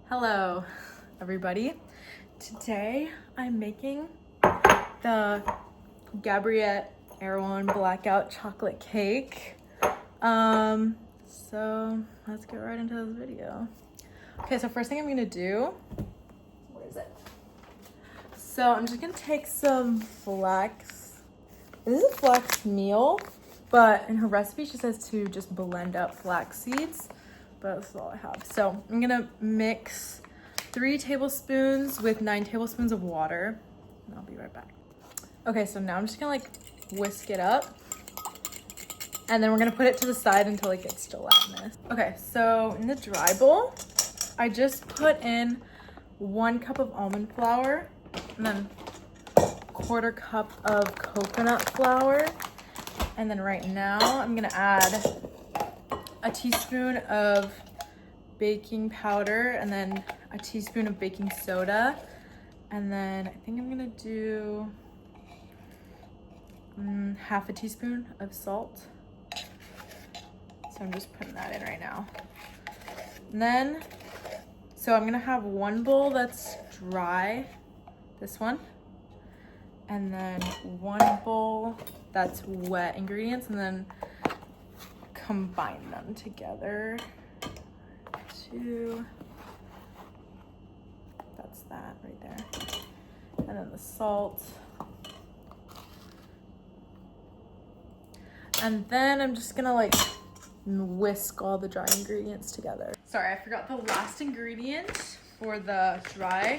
Hello, everybody. Today I'm making the Gabriette Erewhon Blackout chocolate cake. So let's get right into this video. Okay, so first thing I'm gonna do, where is it? So I'm just gonna take some flax. This is flax meal, but in her recipe she says to just blend up flax seeds. But that's all I have. So I'm gonna mix 3 tablespoons with 9 tablespoons of water. And I'll be right back. Okay, so now I'm just gonna like whisk it up. And then we're gonna put it to the side until it gets gelatinous. Okay, so in the dry bowl, I just put in 1 cup of almond flour and then 1/4 cup of coconut flour. And then right now I'm gonna add a teaspoon of baking powder and then a teaspoon of baking soda. And then I think I'm gonna do half a teaspoon of salt. So I'm just putting that in right now. And then, so I'm gonna have 1 bowl that's dry, this one. And then 1 bowl that's wet ingredients, and then combine them together. 2, that's that right there. And then the salt. And then I'm just gonna like whisk all the dry ingredients together. Sorry, I forgot the last ingredient for the dry.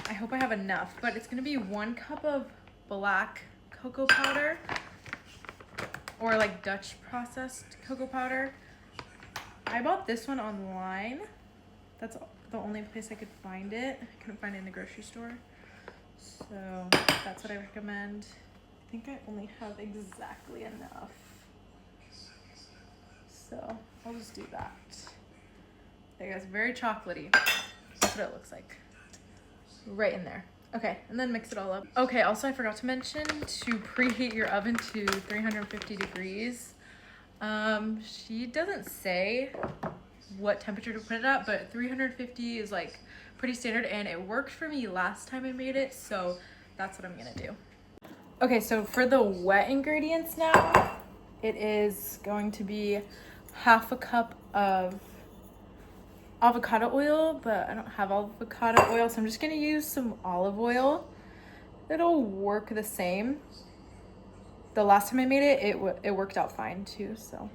I hope I have enough, but it's gonna be 1 cup of black cocoa powder, or like Dutch processed cocoa powder. I bought this one online. That's the only place I could find it. I couldn't find it in the grocery store. So that's what I recommend. I think I only have exactly enough. So I'll just do that. There you guys, very chocolatey. That's what it looks like. Right in there. Okay, and then mix it all up. Okay, also I forgot to mention to preheat your oven to 350 degrees. She doesn't say what temperature to put it at, but 350 is like pretty standard, and it worked for me last time I made it, so that's what I'm gonna do. Okay, so for the wet ingredients now, it is going to be half a cup of avocado oil, but I don't have avocado oil, so I'm just gonna use some olive oil. It'll work the same. The last time I made it, it worked out fine too, so I'm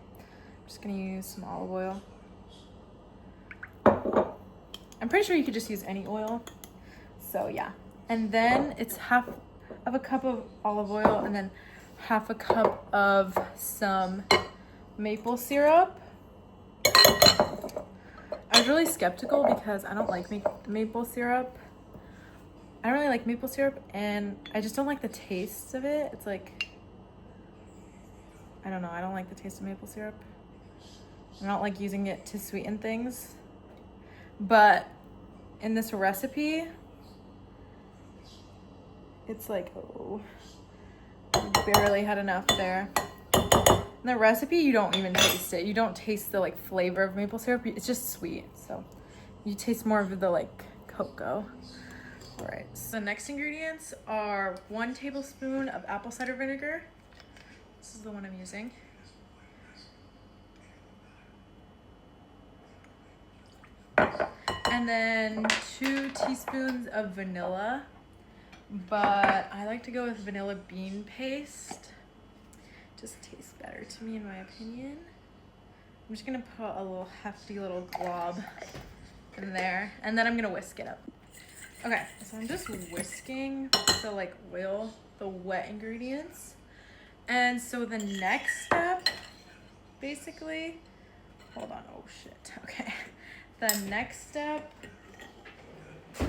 just gonna use some olive oil. I'm pretty sure you could just use any oil, so yeah. And then it's half of a cup of olive oil and then half a cup of some maple syrup. I was really skeptical because I don't like maple syrup. I don't really like maple syrup, and I just don't like the taste of it. It's like, I don't know, I don't like the taste of maple syrup. I don't like using it to sweeten things. But in this recipe, it's like, oh, I barely had enough there. In the recipe, you don't even taste it. You don't taste the like flavor of maple syrup. It's just sweet. So you taste more of the like cocoa. All right. So the next ingredients are 1 tablespoon of apple cider vinegar. This is the one I'm using. And then 2 teaspoons of vanilla. But I like to go with vanilla bean paste. Just tastes better to me in my opinion. I'm just gonna put a little hefty little glob in there, and then I'm gonna whisk it up. Okay, so I'm just whisking the like oil, the wet ingredients. And so the next step, basically, hold on, oh shit, okay. The next step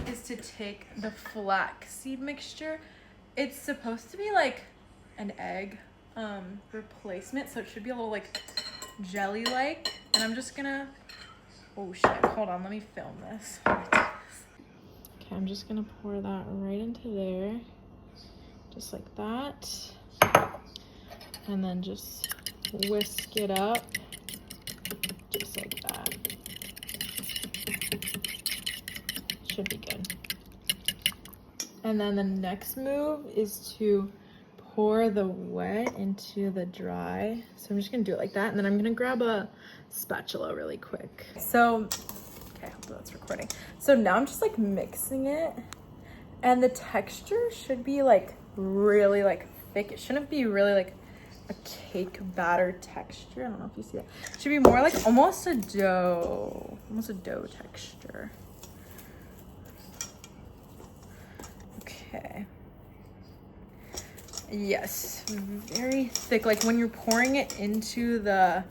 is to take the flaxseed mixture. It's supposed to be like an egg replacement, so it should be a little like jelly like, and I'm just gonna, oh shit, hold on, let me film this. Okay, I'm just gonna pour that right into there, just like that, and then just whisk it up just like that. should be good. And then the next move is to pour the wet into the dry. So I'm just gonna do it like that. And then I'm gonna grab a spatula really quick. So, okay, I hope that's recording. So now I'm just like mixing it. And the texture should be like really like thick. It shouldn't be really like a cake batter texture. I don't know if you see that. It should be more like almost a dough texture. Okay. Yes, very thick. Like when you're pouring it into the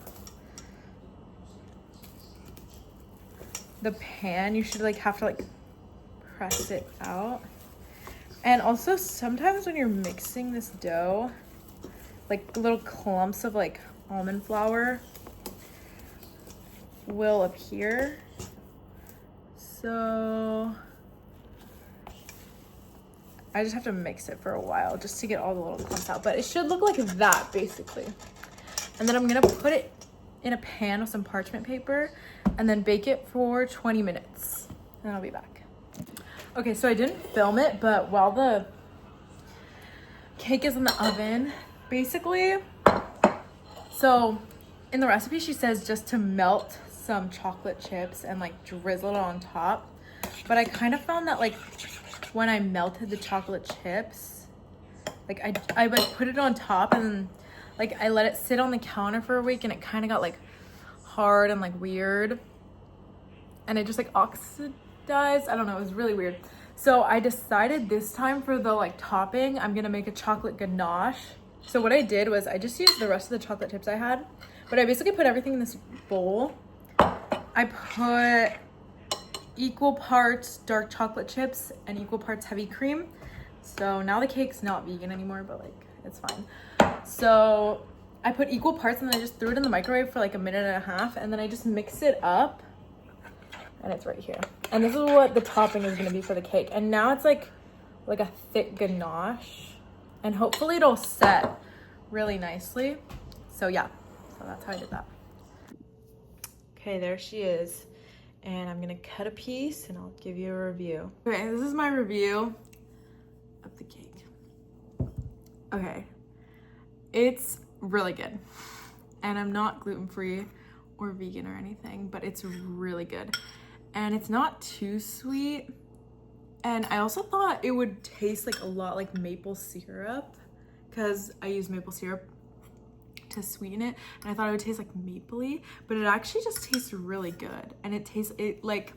pan, you should like have to like press it out. And also sometimes when you're mixing this dough, like little clumps of like almond flour will appear. So I just have to mix it for a while just to get all the little clumps out. But it should look like that basically. And then I'm gonna put it in a pan with some parchment paper and then bake it for 20 minutes. And I'll be back. Okay, so I didn't film it, but while the cake is in the oven, basically, so in the recipe she says just to melt some chocolate chips and like drizzle it on top. But I kind of found that like when I melted the chocolate chips, like I like put it on top and then like I let it sit on the counter for a week and it kind of got like hard and like weird. And it just like oxidized. I don't know, it was really weird. So I decided this time for the like topping, I'm gonna make a chocolate ganache. So what I did was I just used the rest of the chocolate chips I had, but I basically put everything in this bowl. I put equal parts dark chocolate chips and equal parts heavy cream. So now the cake's not vegan anymore, but like it's fine. So I put equal parts and then I just threw it in the microwave for like a minute and a half, and then I just mix it up. And it's right here. And this is what the topping is gonna be for the cake. And now it's like a thick ganache. And hopefully it'll set really nicely. So yeah, so that's how I did that. Okay, there she is. And I'm gonna cut a piece and I'll give you a review. Okay, this is my review of the cake. Okay, it's really good. And I'm not gluten-free or vegan or anything, but it's really good. And it's not too sweet. And I also thought it would taste like a lot like maple syrup because I use maple syrup to sweeten it. And I thought it would taste like mapley, but it actually just tastes really good. And it tastes, it like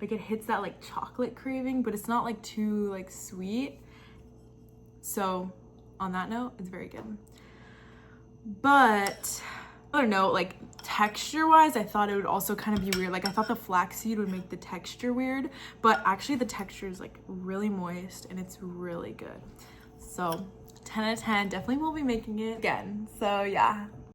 it hits that like chocolate craving, but it's not like too like sweet. So on that note, it's very good. But I don't know, like texture wise, I thought it would also kind of be weird. Like I thought the flaxseed would make the texture weird, but actually the texture is like really moist and it's really good. So 10 out of 10, definitely will be making it again. So yeah.